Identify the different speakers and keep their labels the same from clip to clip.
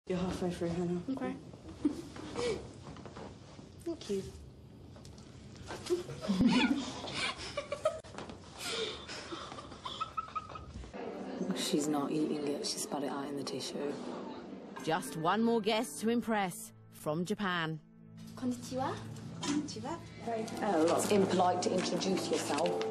Speaker 1: You're halfway through, Hannah.
Speaker 2: Okay. Thank you.
Speaker 1: She's not eating it. She spat it out in the tissue.
Speaker 3: Just one more guest to impress from Japan.
Speaker 2: Konnichiwa. Konnichiwa.
Speaker 1: Oh, that's impolite to introduce yourself.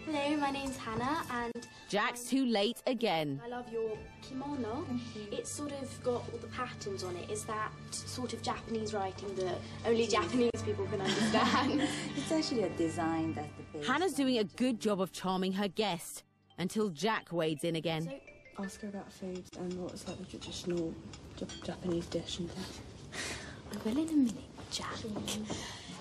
Speaker 2: Hello, my name's Hannah and...
Speaker 3: Jack's too late again.
Speaker 2: I love your kimono. It's sort of got all the patterns on it. Is that sort of Japanese writing that only Japanese people can understand?
Speaker 4: It's actually a design that's the base.
Speaker 3: Hannah's doing a good job of charming her guest until Jack wades in again.
Speaker 2: So,
Speaker 1: Ask her about food and what was like the traditional Japanese dish and things.
Speaker 2: I will in a minute, Jack.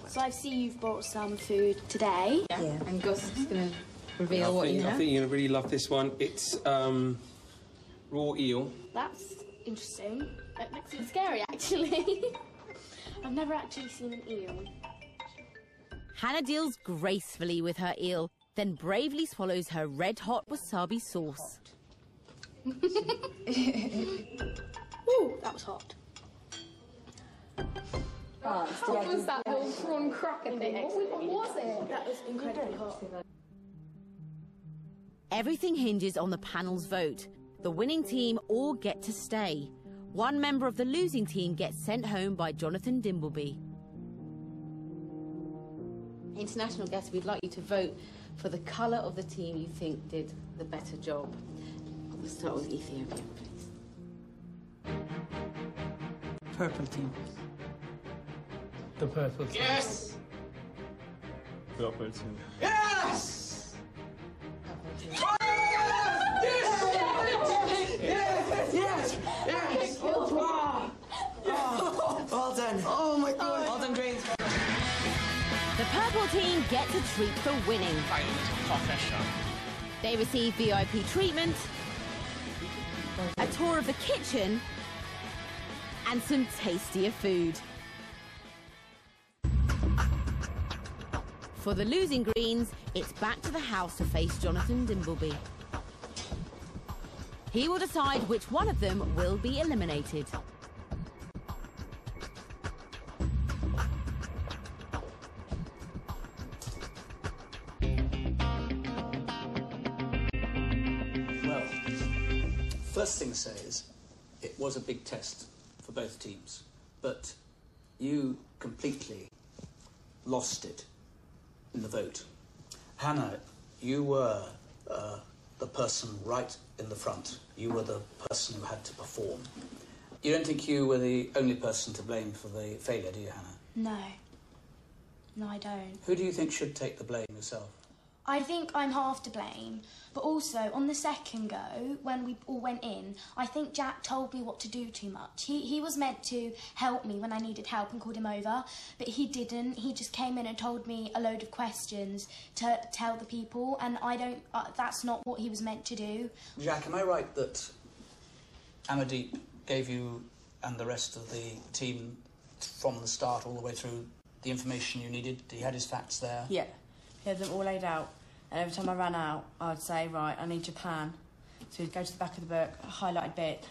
Speaker 2: So I see you've brought some food today.
Speaker 4: Yeah.
Speaker 5: And Gus is going to reveal what you have.
Speaker 6: I think you're going to really love this one. It's raw eel.
Speaker 2: That's interesting. It looks a bit scary, actually. I've never actually seen an eel.
Speaker 3: Hannah deals gracefully with her eel, then bravely swallows her red-hot wasabi sauce.
Speaker 2: Ooh, that was hot.
Speaker 5: What was that little prawn cracker thing? What was it?
Speaker 2: That was incredibly hot.
Speaker 3: Everything hinges on the panel's vote. The winning team all get to stay. One member of the losing team gets sent home by Jonathan Dimbleby.
Speaker 5: International guests, we'd like you to vote for the colour of the team you think did the better job. We'll start with Ethiopia, please.
Speaker 7: Purple team. The purple team.
Speaker 6: Yes!
Speaker 7: Purple team.
Speaker 6: Yes! Yes!
Speaker 7: Well done. Oh my God. Well done, Grace.
Speaker 3: The purple team gets a treat for winning. They receive VIP treatment, a tour of the kitchen, and some tastier food. For the losing greens, it's back to the house to face Jonathan Dimbleby. He will decide which one of them will be eliminated.
Speaker 8: Well, first thing to say is, it was a big test for both teams, but you completely lost it in the vote. Hannah, you were the person right in the front. You were the person who had to perform. You don't think you were the only person to blame for the failure, do you, Hannah?
Speaker 2: No. No, I don't.
Speaker 8: Who do you think should take the blame yourself?
Speaker 2: I think I'm half to blame, but also on the second go, when we all went in, I think Jack told me what to do too much. He was meant to help me when I needed help and called him over, but he didn't. He just came in and told me a load of questions to tell the people, and I don't. That's not what he was meant to do.
Speaker 8: Jack, am I right that Amardeep gave you and the rest of the team from the start all the way through the information you needed? He had his facts there?
Speaker 1: Yeah. He had them all laid out, and every time I ran out, I'd say, right, I need Japan. So he'd go to the back of the book, highlighted bit,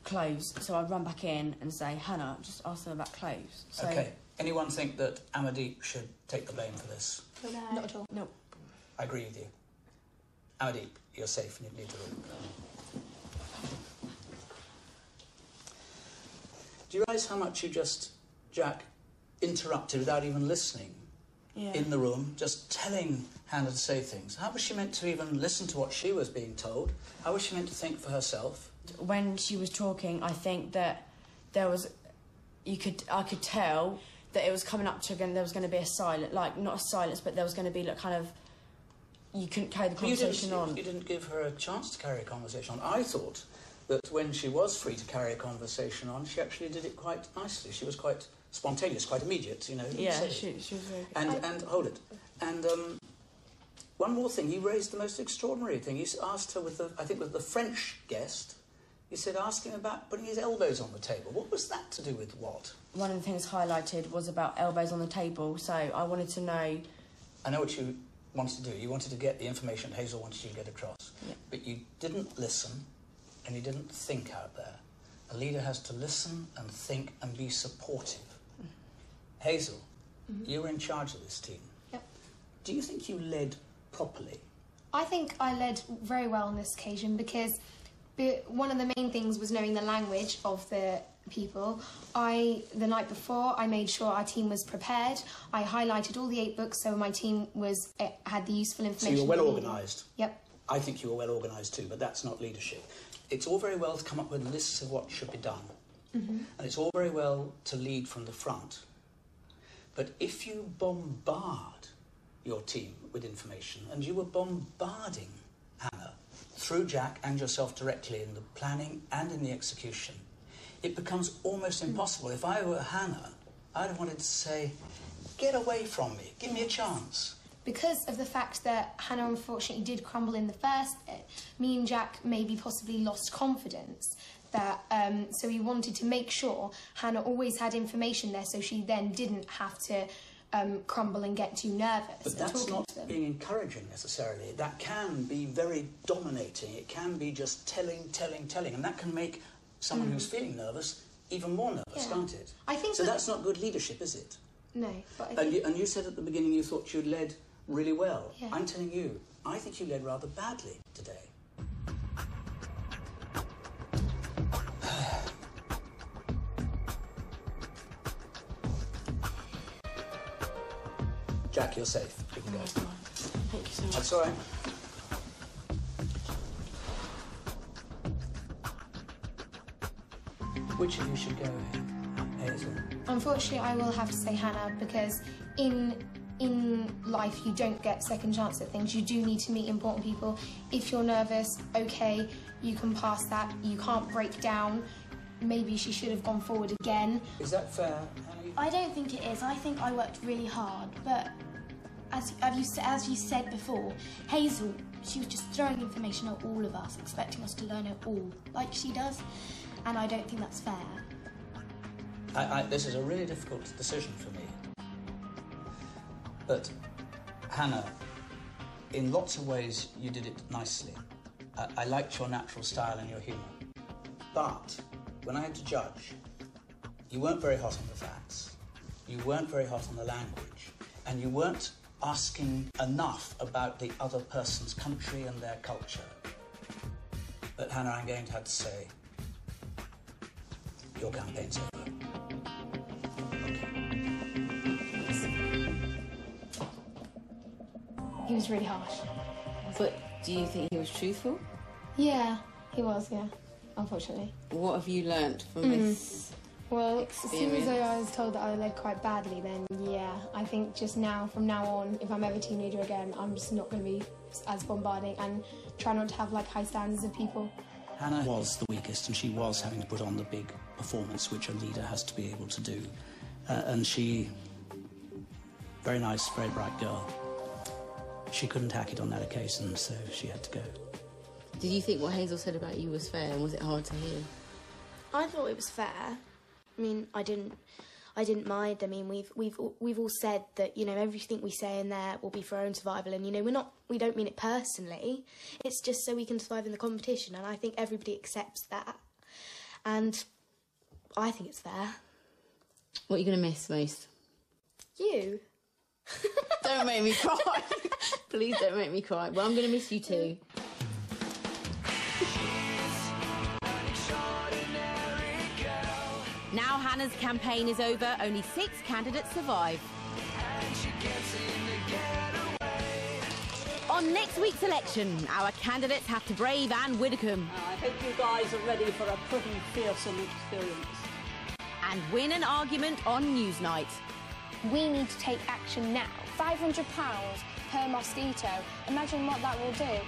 Speaker 1: clothes. So I'd run back in and say, Hannah, just ask them about clothes. So,
Speaker 8: OK. Anyone think that Amardeep should take the blame for this?
Speaker 2: No.
Speaker 1: Not at all. No.
Speaker 8: I agree with you. Amardeep, you're safe and you need to room. Do you realise how much you just, Jack, interrupted without even listening?
Speaker 1: Yeah.
Speaker 8: In the room, just telling Hannah to say things. How was she meant to even listen to what she was being told? How was she meant to think for herself?
Speaker 1: When she was talking, I think that there was... I could tell that it was coming up to... There was going to be a silence, like, not a silence, but there was going to be, like, kind of... You couldn't carry the conversation on.
Speaker 8: You didn't give her a chance to carry a conversation on. I thought that when she was free to carry a conversation on, she actually did it quite nicely. She was quite spontaneous, quite immediate, you know.
Speaker 1: Yeah, she was very good.
Speaker 8: And hold it. And one more thing, you raised the most extraordinary thing. You asked her I think with the French guest, you said ask him about putting his elbows on the table. What was that to do with what?
Speaker 1: One of the things highlighted was about elbows on the table, so I wanted to know...
Speaker 8: I know what you wanted to do. You wanted to get the information Hazel wanted you to get across.
Speaker 1: Yeah.
Speaker 8: But you didn't listen and you didn't think out there. A leader has to listen and think and be supportive. Hazel, you were in charge of this team.
Speaker 2: Yep.
Speaker 8: Do you think you led properly?
Speaker 2: I think I led very well on this occasion because one of the main things was knowing the language of the people. The night before, I made sure our team was prepared. I highlighted all the 8 books so my team had the useful information.
Speaker 8: So you were well organised?
Speaker 2: Yep.
Speaker 8: I think you were well organised too, but that's not leadership. It's all very well to come up with lists of what should be done. And it's all very well to lead from the front. But if you bombard your team with information, and you were bombarding Hannah through Jack and yourself directly in the planning and in the execution, it becomes almost impossible. If I were Hannah, I'd have wanted to say, get away from me, give me a chance.
Speaker 2: Because of the fact that Hannah unfortunately did crumble in the first bit, me and Jack maybe possibly lost confidence. So we wanted to make sure Hannah always had information there so she then didn't have to crumble and get too nervous.
Speaker 8: But that's not being encouraging necessarily. That can be very dominating. It can be just telling, and that can make someone who's feeling nervous even more nervous, can't it?
Speaker 2: I think
Speaker 8: so. That's not good leadership, is it?
Speaker 2: No. But
Speaker 8: And you said at the beginning you thought you'd led really well.
Speaker 2: Yeah.
Speaker 8: I'm telling you, I think you led rather badly today. Jack, you're safe. You can go.
Speaker 1: Thank you so much.
Speaker 8: That's all right. Which of you should go, Hazel?
Speaker 2: Unfortunately, I will have to say Hannah, because in life you don't get second chance at things. You do need to meet important people. If you're nervous, okay, you can pass that. You can't break down. Maybe she should have gone forward again.
Speaker 8: Is that fair, Hannah?
Speaker 2: I don't think it is. I think I worked really hard, but as you said before, Hazel, she was just throwing information at all of us, expecting us to learn it all, like she does, and I don't think that's fair.
Speaker 8: This is a really difficult decision for me. But, Hannah, in lots of ways you did it nicely. I liked your natural style and your humour. But, when I had to judge, you weren't very hot on the facts, you weren't very hot on the language, and you weren't asking enough about the other person's country and their culture. But, Hannah, I'm going to have to say, your campaign's over.
Speaker 2: He was really harsh.
Speaker 5: But do you think he was truthful?
Speaker 2: Yeah, he was, yeah, unfortunately.
Speaker 5: What have you learnt from this
Speaker 2: Well,
Speaker 5: experience?
Speaker 2: as soon as I was told that I led quite badly, then yeah, I think just now, from now on, if I'm ever team leader again, I'm just not going to be as bombarding and try not to have like high standards of people.
Speaker 8: Hannah was the weakest, and she was having to put on the big performance which a leader has to be able to do. And she, very nice, very bright girl, she couldn't hack it on that occasion, so she had to go.
Speaker 5: Did you think what Hazel said about you was fair, and was it hard to hear?
Speaker 2: I thought it was fair. I mean, I didn't mind. I mean, we've all said that, you know, everything we say in there will be for our own survival, and you know, we don't mean it personally. It's just so we can survive in the competition, and I think everybody accepts that. And I think it's fair.
Speaker 5: What are you going to miss most?
Speaker 2: You.
Speaker 5: Don't make me cry. Please don't make me cry. Well, I'm going to miss you too.
Speaker 3: Now Hannah's campaign is over, only 6 candidates survive. On next week's election, our candidates have to brave Anne Widdecombe.
Speaker 9: I hope you guys are ready for a pretty fearsome experience.
Speaker 3: And win an argument on Newsnight.
Speaker 10: We need to take action now. £500 per mosquito. Imagine what that will do.